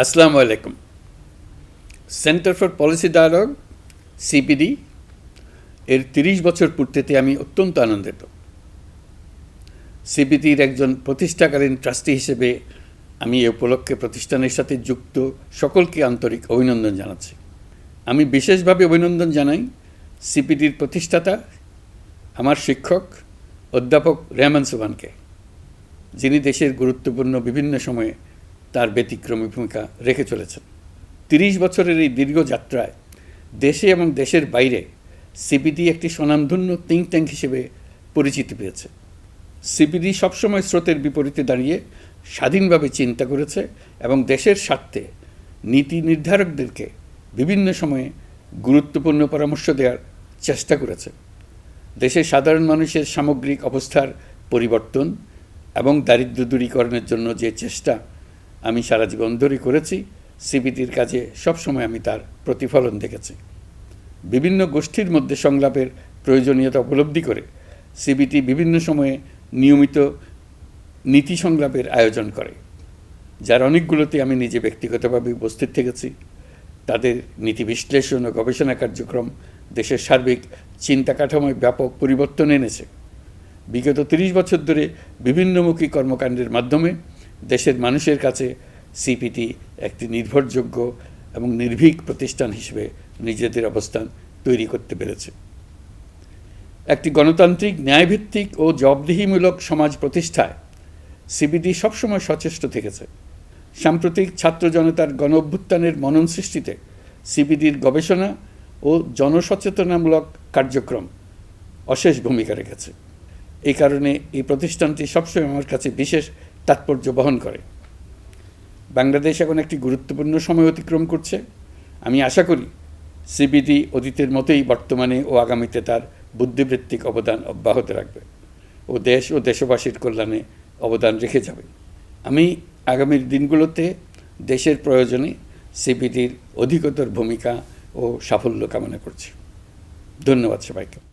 আসসালামু আলাইকুম। Centre for Policy Dialogue CPD এর ৩০ বছর পূর্তিতে আমি অত্যন্ত আনন্দিত। সিপিডির একজন প্রতিষ্ঠাকালীন ট্রাস্টি হিসেবে আমি এ উপলক্ষে প্রতিষ্ঠানের সাথে যুক্ত সকলকে আন্তরিক অভিনন্দন জানাচ্ছি। আমি বিশেষভাবে অভিনন্দন জানাই সিপিডির প্রতিষ্ঠাতা আমার শিক্ষক অধ্যাপক রেহমান সোবহানকে, যিনি দেশের গুরুত্বপূর্ণ বিভিন্ন সময়ে তার ব্যতিক্রমী ভূমিকা রেখে চলেছেন। ৩০ বছরের এই দীর্ঘ যাত্রায় দেশে এবং দেশের বাইরে সিপিডি একটি স্বনামধন্য থিঙ্ক ট্যাঙ্ক হিসেবে পরিচিতি পেয়েছে। সিপিডি সবসময় স্রোতের বিপরীতে দাঁড়িয়ে স্বাধীনভাবে চিন্তা করেছে এবং দেশের স্বার্থে নীতি নির্ধারকদেরকে বিভিন্ন সময়ে গুরুত্বপূর্ণ পরামর্শ দেওয়ার চেষ্টা করেছে। দেশের সাধারণ মানুষের সামগ্রিক অবস্থার পরিবর্তন এবং দারিদ্র্য দূরীকরণের জন্য যে চেষ্টা আমি সারা জীবন ধরে করেছি, সিপিডির কাজে সবসময় আমি তার প্রতিফলন দেখেছি। বিভিন্ন গোষ্ঠীর মধ্যে সংলাপের প্রয়োজনীয়তা উপলব্ধি করে সিপিডি বিভিন্ন সময়ে নিয়মিত নীতি সংলাপের আয়োজন করে, যার অনেকগুলোতে আমি নিজে ব্যক্তিগতভাবে উপস্থিত থেকেছি। তাদের নীতি বিশ্লেষণ ও গবেষণা কার্যক্রম দেশের সার্বিক চিন্তা কাঠামোয় ব্যাপক পরিবর্তন এনেছে। বিগত ৩০ বছর ধরে বিভিন্নমুখী কর্মকাণ্ডের মাধ্যমে দেশের মানুষের কাছে সিপিডি একটি নির্ভরযোগ্য এবং নির্ভীক প্রতিষ্ঠান হিসেবে নিজেদের অবস্থান তৈরি করতে পেরেছে। একটি গণতান্ত্রিক, ন্যায়ভিত্তিক ও জবাবদিহিমূলক সমাজ প্রতিষ্ঠায় সিপিডি সবসময় সচেষ্ট থেকেছে। সাম্প্রতিক ছাত্র জনতার গণ অভ্যুত্থানের মনন সৃষ্টিতে সিপিডির গবেষণা ও জনসচেতনামূলক কার্যক্রম অশেষ ভূমিকা রেখেছে। এই কারণে এই প্রতিষ্ঠানটি সবসময় আমার কাছে বিশেষ তাৎপর্য বহন করে। বাংলাদেশ এখন একটি গুরুত্বপূর্ণ সময় অতিক্রম করছে। আমি আশা করি সিপিডি অতীতের মতোই বর্তমানে ও আগামীতে তার বুদ্ধিবৃত্তিক অবদান অব্যাহত রাখবে ও দেশ ও দেশবাসীর কল্যাণে অবদান রেখে যাবে। আমি আগামীর দিনগুলোতে দেশের প্রয়োজনে সিপিডির অধিকতর ভূমিকা ও সাফল্য কামনা করছি। ধন্যবাদ সবাইকে।